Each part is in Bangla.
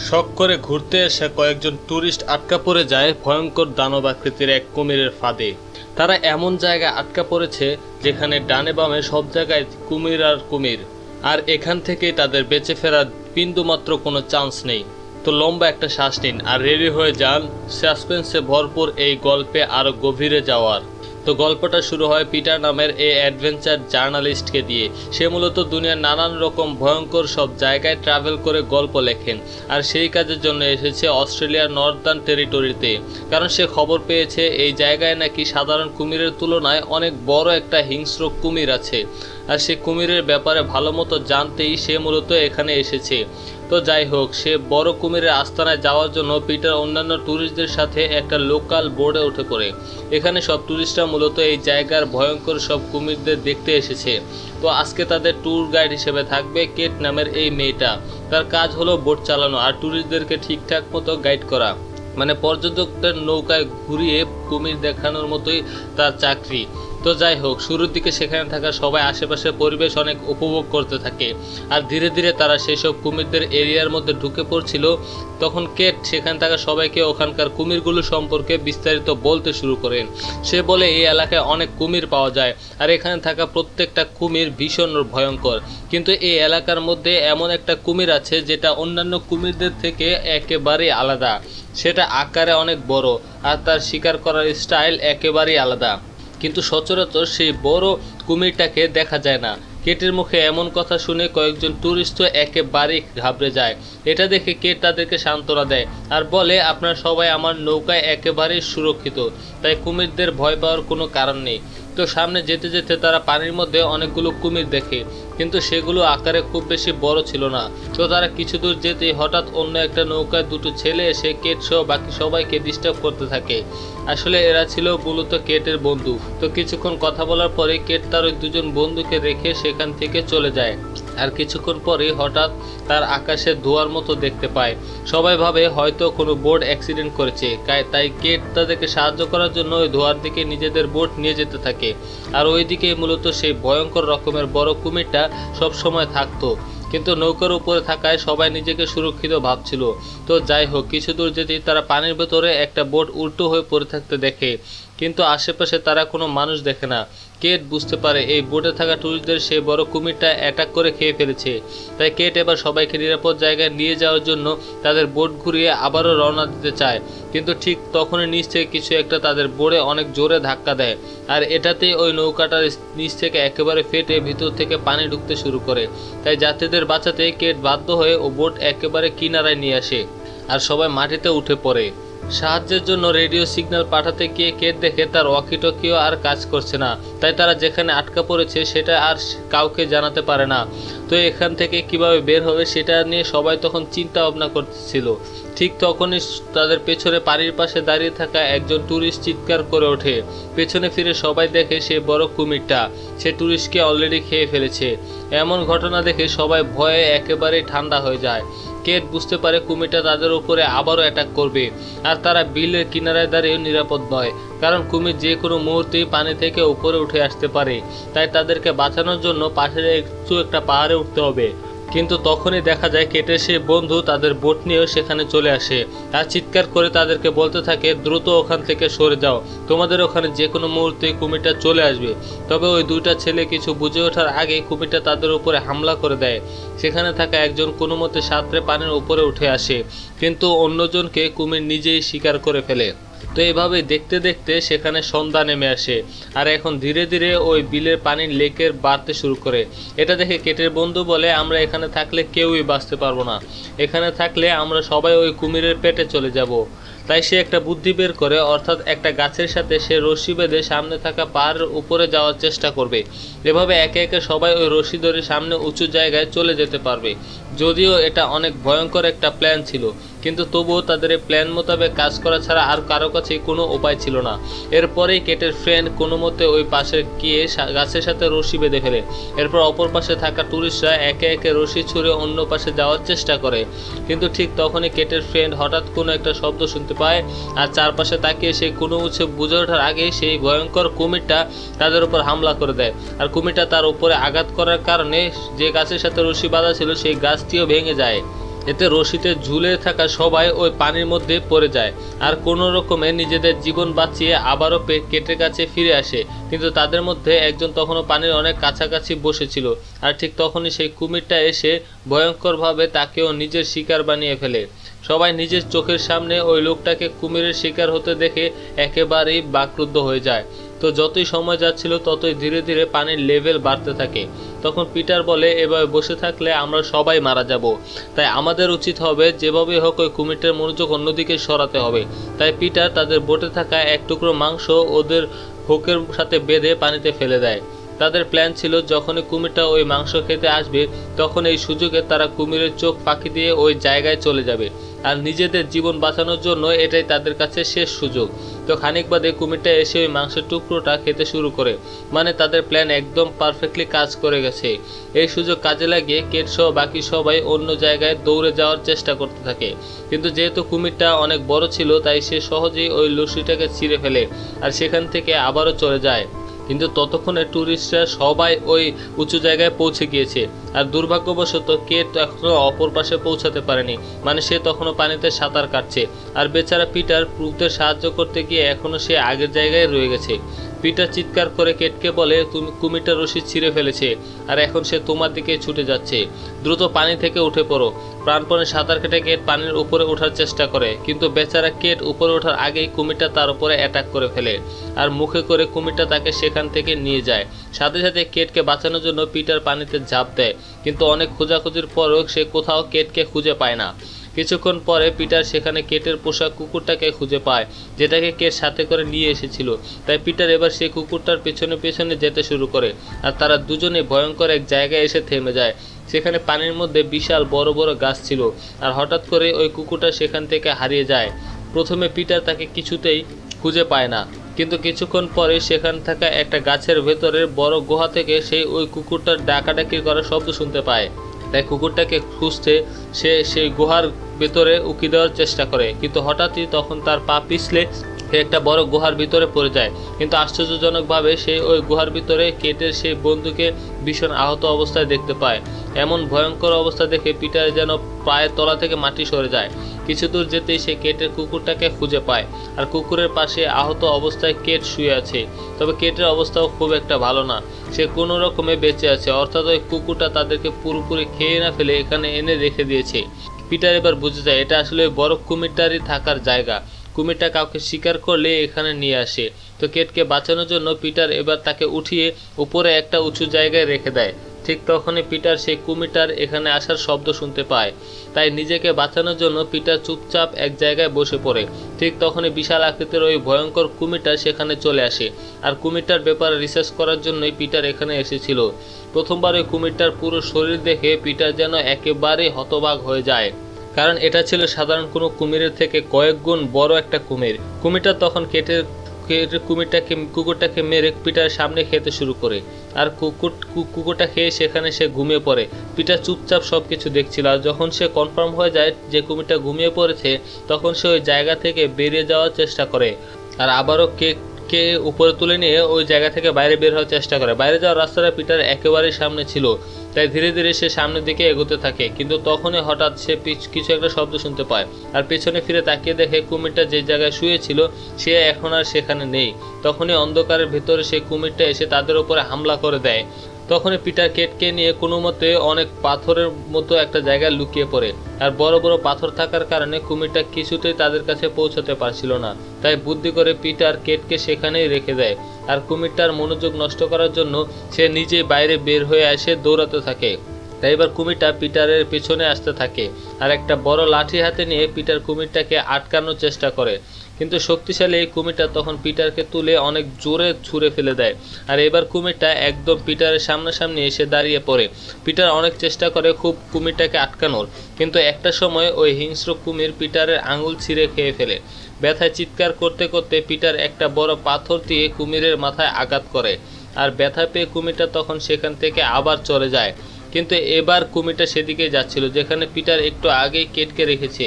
শখ করে ঘুরতে এসে কয়েকজন ট্যুরিস্ট আটকা পড়ে যায় ভয়ঙ্কর দানব আকৃতির এক কুমিরের ফাঁদে। তারা এমন জায়গায় আটকা পড়েছে যেখানে ডানে বামে সব জায়গায় কুমির আর কুমির, আর এখান থেকেই তাদের বেঁচে ফেরার বিন্দুমাত্র কোনো চান্স নেই। তো লম্বা একটা শ্বাস নিন আর রেডি হয়ে যান সাসপেন্সে ভরপুর এই গল্পে আরও গভীরে যাওয়ার। তো গল্পটা শুরু হয় পিটার নামের এই অ্যাডভেঞ্চার জার্নালিস্টকে দিয়ে। সে মূলত দুনিয়ার নানান রকম ভয়ঙ্কর সব জায়গায় ট্রাভেল করে গল্প লেখেন, আর সেই কাজের জন্য এসেছে অস্ট্রেলিয়ার নর্দার্ন টেরিটরিতে। কারণ সে খবর পেয়েছে এই জায়গায় নাকি সাধারণ কুমিরের তুলনায় অনেক বড় একটা হিংস্র কুমির আছে, আর সে কুমিরের ব্যাপারে ভালো মতো জানতেই সে মূলত এখানে এসেছে। তো যাই হোক, সে বড় কুমিরের আস্তানায় যাওয়ার জন্য পিটার অন্যান্য ট্যুরিস্টদের সাথে একটা লোকাল বোর্ডে উঠে পড়ে। এখানে সব ট্যুরিস্টরা মূলত এই জায়গার ভয়ঙ্কর সব কুমিরদের দেখতে এসেছে। তো আজকে তাদের ট্যুর গাইড হিসেবে থাকবে কেট নামের এই মেয়েটা। তার কাজ হলো বোট চালানো আর ট্যুরিস্টদেরকে ঠিকঠাক মতো গাইড করা, মানে পর্যটকদের নৌকায় ঘুরিয়ে কুমির দেখানোর মতোই তার চাকরি। তো যাই হোক, শুরুর দিকে সেখানে থাকা সবাই আশেপাশের পরিবেশ অনেক উপভোগ করতে থাকে, আর ধীরে ধীরে তারা সেই সব কুমিরদের এরিয়ার মধ্যে ঢুকে পড়ছিল। তখন কেট সেখানে থাকা সবাইকে ওখানকার কুমিরগুলো সম্পর্কে বিস্তারিত বলতে শুরু করেন। সে বলে এই এলাকায় অনেক কুমির পাওয়া যায়, আর এখানে থাকা প্রত্যেকটা কুমির ভীষণ ভয়ঙ্কর। কিন্তু এই এলাকার মধ্যে এমন একটা কুমির আছে যেটা অন্যান্য কুমিরদের থেকে একেবারেই আলাদা। সেটা আকারে অনেক বড়, আর তার শিকার করার স্টাইল একেবারেই আলাদা। কিন্তু সচরাচর সেই বড় কুমিরটাকে দেখা যায় না। কেটের মুখে এমন কথা শুনে কয়েকজন ট্যুরিস্ট তো একেবারেই ঘাবড়ে যায়। এটা দেখে কেট তাদেরকে সান্ত্বনা দেয় আর বলে, আপনারা সবাই আমার নৌকায় একেবারেই সুরক্ষিত, তাই কুমিরদের ভয় পাওয়ার কোনো কারণ নেই। তো সামনে যেতে যেতে তারা পানির মধ্যে অনেকগুলো কুমির দেখে, কিন্তু সেগুলো আকারে খুব বেশি বড় ছিল না। তো তারা কিছু দূর যেতেই হঠাৎ অন্য একটা নৌকায় দুটো ছেলে এসে কেট সহ বাকি সবাইকে ডিস্টার্ব করতে থাকে। আসলে এরা ছিল মূলত কেটের বন্ধু। তো কিছুক্ষণ কথা বলার পরে কেট তার ওই দুজন বন্ধুকে রেখে সেখান থেকে চলে যায়। আর কিছুক্ষণ পরে হঠাৎ তার আকাশে ধোঁয়ার মতো দেখতে পায়। সবাই ভাবে হয়তো কোনো বোট অ্যাক্সিডেন্ট করেছে, তাই কেট তাদেরকে সাহায্য করার জন্য ওই ধোঁয়ার দিকে নিজেদের বোট নিয়ে যেতে থাকে। আর ওইদিকে মূলত সেই ভয়ঙ্কর রকমের বড় কুমিরটা সব সময় থাকতো, কিন্তু নৌকার উপরে থাকায় সবাই নিজেকে সুরক্ষিত ভাবছিল। তো যাই হোক, কিছু দূর যেতেই তারা পানির ভেতরে একটা বোট উল্টো হয়ে পড়ে থাকতে দেখে, কিন্তু আশেপাশে তারা কোনো মানুষ দেখে না। কেট বুঝতে পারে এই বোটে থাকা টুরিস্টদের সেই বড় কুমিরটা অ্যাটাক করে খেয়ে ফেলেছে। তাই কেট এবার সবাইকে নিরাপদ জায়গায় নিয়ে যাওয়ার জন্য তাদের বোট ঘুরিয়ে আবারও রওনা দিতে চায়, কিন্তু ঠিক তখনই নিচ থেকে কিছু একটা তাদের বোটে অনেক জোরে ধাক্কা দেয়, আর এটাতেই ওই নৌকাটার নিচ থেকে একেবারে ফেটে ভিতর থেকে পানি ঢুকতে শুরু করে। তাই যাত্রীদের বাঁচাতে কেট বাধ্য হয়ে ও বোট একেবারে কিনারায় নিয়ে আসে, আর সবাই মাটিতে উঠে পড়ে। সাহায্যের জন্য রেডিও সিগন্যাল পাঠাতে গিয়ে কেট দেখে তার ওয়াকিটকিও আর কাজ করছে না। তাই তারা যেখানে আটকা পড়েছে সেটা আর কাউকে জানাতে পারে না। তো এখান থেকে কিভাবে বের হবে সেটা নিয়ে সবাই তখন চিন্তা ভাবনা করছিল। ঠিক তখনই তাদের পেছনে পানির পাশে দাঁড়িয়ে থাকা একজন ট্যুরিস্ট চিৎকার করে ওঠে। পেছনে ফিরে সবাই দেখে সেই বড় কুমিরটা সে ট্যুরিস্টকে অলরেডি খেয়ে ফেলেছে। এমন ঘটনা দেখে সবাই ভয়ে একেবারেই ঠান্ডা হয়ে যায়। কেট বুঝতে পারে কুমিরটা তাদের উপরে আবারও অ্যাটাক করবে, আর তারা বিলের কিনারায় দাঁড়িয়ে নিরাপদ নয়, কারণ কুমির যে কোনো মুহূর্তেই পানি থেকে উপরে উঠে আসতে পারে। তাই তাদেরকে বাঁচানোর জন্য পাশের একটা পাহাড়ে উঠতে হবে। কিন্তু তখনই দেখা যায় কেটের সেই বন্ধু তাদের বোট নিয়েও সেখানে চলে আসে, আর চিৎকার করে তাদেরকে বলতে থাকে, দ্রুত ওখান থেকে সরে যাও, তোমাদের ওখানে যে কোনো মুহূর্তে কুমিরটা চলে আসবে। তবে ওই দুইটা ছেলে কিছু বুঝে ওঠার আগে কুমিরটা তাদের উপরে হামলা করে দেয়। সেখানে থাকা একজন কোনো মতে সাঁতরে পানির উপরে উঠে আসে, কিন্তু অন্যজনকে কুমির নিজেই শিকার করে ফেলে। তো এইভাবে দেখতে দেখতে সেখানে সন্ধ্যা নেমে আসে, আর এখন ধীরে ধীরে ওই বিলের পানির লেকের বাড়তে শুরু করে। এটা দেখে কেটের বন্ধু বলে, আমরা এখানে থাকলে কেউই বাঁচতে পারবো না, এখানে থাকলে আমরা সবাই ওই কুমিরের পেটে চলে যাব। তাই সে একটা বুদ্ধি বের করে, অর্থাৎ একটা গাছের সাথে সে রশি বেঁধে সামনে থাকা পাহাড়ের উপরে যাওয়ার চেষ্টা করবে। এভাবে একে একে সবাই ওই রশি ধরে সামনে উঁচু জায়গায় চলে যেতে পারবে। যদিও এটা অনেক ভয়ঙ্কর একটা প্ল্যান ছিল, কিন্তু তবুও তাদের এই প্ল্যান মোতাবেক কাজ করা ছাড়া আর কারো কাছে কোনো উপায় ছিল না। এরপরেই কেটের ফ্রেন্ড কোনো মতে ওই পাশে গিয়ে গাছের সাথে রশি বেঁধে ফেলে। এরপর অপর পাশে থাকা টুরিস্টরা একে একে রশি ছুঁড়ে অন্য পাশে যাওয়ার চেষ্টা করে, কিন্তু ঠিক তখনই কেটের ফ্রেন্ড হঠাৎ কোনো একটা শব্দ শুনতে পায়, আর চারপাশে তাকিয়ে সে কোনো উৎসে বুঝে ওঠার আগেই সেই ভয়ঙ্কর কুমিরটা তাদের উপর হামলা করে দেয়। আর কুমিরটা তার উপরে আঘাত করার কারণে যে গাছের সাথে রশি বাঁধা ছিল সেই গাছটিও ভেঙে যায়। এতে রশিতে ঝুলে থাকা সবাই ওই পানির মধ্যে পড়ে যায় আর কোনো রকমে নিজেদের জীবন বাঁচিয়ে আবারও কেটের কাছে ফিরে আসে। কিন্তু তাদের মধ্যে একজন তখনও পানির অনেক কাছাকাছি বসেছিল আর ঠিক তখনই সেই কুমিরটা এসে ভয়ঙ্করভাবে তাকেও নিজের শিকার বানিয়ে ফেলে। সবাই নিজের চোখের সামনে ওই লোকটাকে কুমিরের শিকার হতে দেখে একেবারেই বাকরুদ্ধ হয়ে যায়। তো যতই সময় যাচ্ছিল ততই ধীরে ধীরে পানির লেভেল বাড়তে থাকে। তখন পিটার বলে, এভাবে বসে থাকলে আমরা সবাই মারা যাব, তাই আমাদের উচিত হবে যেভাবে হোক ওই কুমিরটার মনোযোগ অন্যদিকে সরাতে হবে। তাই পিটার তাদের বোটে থাকা এক টুকরো মাংস ওদের হুকের সাথে বেঁধে পানিতে ফেলে দেয়। তাদের প্ল্যান ছিল যখনই কুমিরটা ওই মাংস খেতে আসবে তখন এই সুযোগে তারা কুমিরের চোখ ফাঁকি দিয়ে ওই জায়গায় চলে যাবে আর নিজেদের জীবন বাঁচানোর জন্য এটাই তাদের কাছে শেষ সুযোগ। তো খানিক বাদে কুমিরটা এসে ওই মাংসের টুকরোটা খেতে শুরু করে, মানে তাদের প্ল্যান একদম পারফেক্টলি কাজ করে গেছে। এই সুযোগ কাজে লাগিয়ে কেট সহ বাকি সবাই অন্য জায়গায় দৌড়ে যাওয়ার চেষ্টা করতে থাকে। কিন্তু যেহেতু কুমিরটা অনেক বড় ছিল তাই সে সহজেই ওই লস্যিটাকে ছিঁড়ে ফেলে আর সেখান থেকে আবারও চলে যায়। কিন্তু ততক্ষণে ট্যুরিস্টরা সবাই ওই উঁচু জায়গায় পৌঁছে গিয়েছে আর দুর্ভাগ্যবশত কেট এখনো অপর পাশে পৌঁছাতে পারেনি, মানে সে তখনও পানিতে সাঁতার কাটছে আর বেচারা পিটার প্রুফদের সাহায্য করতে গিয়ে এখনো সে আগের জায়গায় রয়ে গেছে। পিটার চিৎকার করে কেটকে বলে, তুমি কুমিরটা রশি ছিঁড়ে ফেলেছে আর এখন সে তোমার দিকে ছুটে যাচ্ছে, দ্রুত পানি থেকে উঠে পড়ো। প্রাণপণে সাঁতার কেটে কেট পানির উপরে ওঠার চেষ্টা করে, কিন্তু বেচারা কেট উপরে ওঠার আগেই কুমিরটা তার উপরে অ্যাটাক করে ফেলে আর মুখে করে কুমিরটা তাকে সেখান থেকে নিয়ে যায়। সাথে সাথে কেটকে বাঁচানোর জন্য পিটার পানিতে ঝাঁপ দেয়, কিন্তু অনেক খোঁজাখুঁজির পরেও সে কোথাও কেটকে খুঁজে পায় না। কিছুক্ষণ পরে পিটার সেখানে কেটের পোষা কুকুরটাকে খুঁজে পায়, যেটাকে কেট সাথে করে নিয়ে এসেছিল। তাই পিটার এবার সেই কুকুরটার পেছনে পেছনে যেতে শুরু করে আর তারা দুজনে ভয়ঙ্কর এক জায়গায় এসে থেমে যায়। সেখানে পানির মধ্যে বিশাল বড় বড় গাছ ছিল আর হঠাৎ করে ওই কুকুরটা সেখান থেকে হারিয়ে যায়। প্রথমে পিটার তাকে কিছুতেই খুঁজে পায় না, কিন্তু কিছুক্ষণ পরে সেখান থাকা একটা গাছের ভেতরের বড় গুহা থেকে সেই ওই কুকুরটার ডাকাডাকি করার শব্দ শুনতে পায়। তাই কুকুরটাকে খুঁজতে সে সেই গুহার ভেতরে উকি দেওয়ার চেষ্টা করে, কিন্তু হঠাৎই তখন তার পা পিছলে সে একটা বড় গুহার ভিতরে পড়ে যায়। কিন্তু আশ্চর্যজনকভাবে সে ওই গুহার ভিতরে কেটের সেই বন্ধুকে ভীষণ আহত অবস্থায় দেখতে পায়। এমন ভয়ঙ্কর অবস্থা দেখে পিটার যেন পায়ের তলা থেকে মাটি সরে যায়। কিছু দূর যেতেই সে কেটের কুকুরটাকে খুঁজে পায় আর কুকুরের পাশে আহত অবস্থায় কেট শুয়ে আছে। তবে কেটের অবস্থাও খুব একটা ভালো না, সে কোনো রকমে বেঁচে আছে, অর্থাৎ ওই কুকুরটা তাদেরকে পুরোপুরি খেয়ে না ফেলে এখানে এনে রেখে দিয়েছে। পিটার এবার বুঝে যায় এটা আসলে বড় কুমিরটারই থাকার জায়গা, কুমিরটা কাউকে শিকার করলে এখানে নিয়ে আসে। তো কেটকে বাঁচানোর জন্য পিটার এবার তাকে উঠিয়ে উপরে একটা উঁচু জায়গায় রেখে দেয়। ঠিক তখনই পিটার সেই কুমিরটার এখানে আসার শব্দ শুনতে পায়, তাই নিজেকে বাঁচানোর জন্য পিটার চুপচাপ এক জায়গায় বসে পড়ে। ঠিক তখনই বিশাল আকৃতির ওই ভয়ঙ্কর কুমিরটা সেখানে চলে আসে আর কুমিরটার ব্যাপারে রিসার্চ করার জন্যই পিটার এখানে এসেছিল। প্রথমবার ওই কুমিরটার পুরো শরীর দেখে পিটার যেন একেবারে হতবাক হয়ে যায়, কারণ এটা ছিল সাধারণ কোনো কুমিরের থেকে কয়েক গুণ বড় একটা কুমির। কুমিরটা তখন কুকুরটাকে মেরে পিটার সামনে খেতে শুরু করে আর কুকুরটা খেয়ে সেখানে সে ঘুমিয়ে পড়ে। পিটার চুপচাপ সবকিছু দেখছিল আর যখন সে কনফার্ম হয়ে যায় যে কুমিরটা ঘুমিয়ে পড়েছে তখন সে ওই জায়গা থেকে বেরিয়ে যাওয়ার চেষ্টা করে আর আবারও কে উপরে তুলে নিয়ে ওই জায়গা থেকে বাইরে বের হওয়ার চেষ্টা করে। বাইরে যাওয়ার রাস্তাটা পিটার একেবারেই সামনে ছিল, তাই ধীরে ধীরে সে সামনের দিকে এগোতে থাকে। কিন্তু তখনই হঠাৎ সে কিছু একটা শব্দ শুনতে পায় আর পেছনে ফিরে তাকিয়ে দেখে কুমিরটা যে জায়গায় শুয়েছিল সে এখন আর সেখানে নেই। তখনই অন্ধকারের ভিতরে সেই কুমিরটা এসে তাদের উপরে হামলা করে দেয়। তখনই পিটার কেটকে নিয়ে কোনো মতে অনেক পাথরের মতো একটা জায়গায় লুকিয়ে পড়ে আর বড় বড় পাথর থাকার কারণে কুমিরটা কিছুতেই তাদের কাছে পৌঁছাতে পারছিল না। তাই বুদ্ধি করে পিটার কেটকে সেখানেই রেখে দেয় আর কুমিরটার মনোযোগ নষ্ট করার জন্য সে নিজেই বাইরে বের হয়ে এসে দৌড়াতে থাকে। তাই এবার কুমিরটা পিটারের পেছনে আসতে থাকে আর একটা বড় লাঠি হাতে নিয়ে পিটার কুমিরটাকে আটকানোর চেষ্টা করে, কিন্তু শক্তিশালী এই কুমিরটা তখন পিটারকে তুলে অনেক জোরে ছুঁড়ে ফেলে দেয় আর এবার কুমিরটা একদম পিটারের সামনাসামনি এসে দাঁড়িয়ে পড়ে। পিটার অনেক চেষ্টা করে খুব কুমিরটাকে আটকানোর, কিন্তু একটা সময় ওই হিংস্র কুমির পিটারের আঙুল ছিঁড়ে খেয়ে ফেলে। ব্যথায় চিৎকার করতে করতে পিটার একটা বড় পাথর দিয়ে কুমিরের মাথায় আঘাত করে আর ব্যথা পেয়ে কুমিরটা তখন সেখান থেকে আবার চলে যায়। কিন্তু এবার কুমিরটা সেদিকে যাচ্ছিল যেখানে পিটার একটু আগেই কেটকে রেখেছে।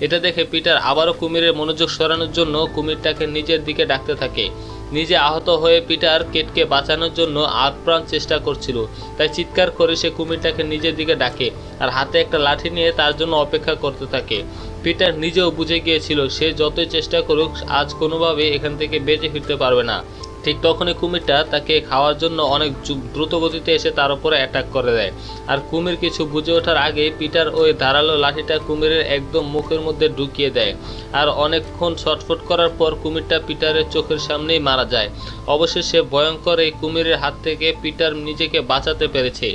এটা দেখে পিটার আবারও কুমিরের মনোযোগ সরানোর জন্য কুমিরটাকে নিজের দিকে ডাকতে থাকে, নিজে আহত হয়ে পিটার কেটকে বাঁচানোর জন্য আপ্রাণ চেষ্টা করছিল, তাই চিৎকার করে সে কুমিরটাকে নিজের দিকে ডাকে আর হাতে একটা লাঠি নিয়ে তার জন্য অপেক্ষা করতে থাকে। পিটার নিজেও বুঝে গিয়েছিল সে যতই চেষ্টা করুক আজ কোনোভাবে এখান থেকে বেঁচে ফিরতে পারবে না। ঠিক তখনই কুমিরটা তাকে খাওয়ার জন্য অনেক দ্রুত গতিতে এসে তার উপরে অ্যাটাক করে দেয়। আর কুমির কিছু বুঝে ওঠার আগে পিটার ওই ধারালো লাঠিটা কুমিরের একদম মুখের মধ্যে ঢুকিয়ে দেয়। আর অনেকক্ষণ ছটফট করার পর কুমিরটা পিটারের চোখের সামনেই মারা যায়। অবশেষে ভয়ঙ্কর এই কুমিরের হাত থেকে পিটার নিজেকে বাঁচাতে পেরেছে।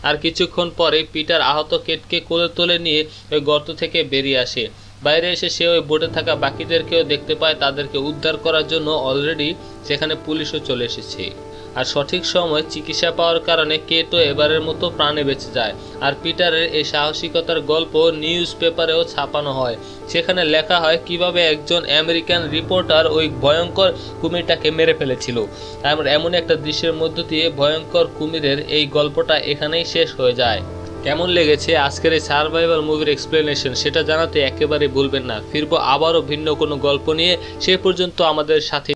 আর কিছুক্ষণ পরে পিটার আহত কেটকে কোলে তুলে নিয়ে ওই গর্ত থেকে বেরিয়ে আসে। বাইরে এসে সে ওই বোটে থাকা বাকিদেরকেও দেখতে পায়, তাদেরকে উদ্ধার করার জন্য অলরেডি সেখানে পুলিশও চলে এসেছে। আর সঠিক সময় চিকিৎসা পাওয়ার কারণে কেটো এবারের মতো প্রাণে বেঁচে যায়। আর পিটারের এই সাহসিকতার গল্প নিউজ পেপারেও ছাপানো হয়। সেখানে লেখা হয় কিভাবে একজন আমেরিকান রিপোর্টার ওই ভয়ঙ্কর কুমিরটাকে মেরে ফেলেছিল। আর এমন একটা দৃশ্যের মধ্য দিয়ে ভয়ঙ্কর কুমিরের এই গল্পটা এখানেই শেষ হয়ে যায়। কেমন লেগেছে আজকের এই সার্ভাইভাল মুভির এক্সপ্লেনেশন সেটা জানাতে একেবারে ভুলবেন না। ফিরবো আবারও ভিন্ন কোনো গল্প নিয়ে, সে পর্যন্ত আমাদের সাথে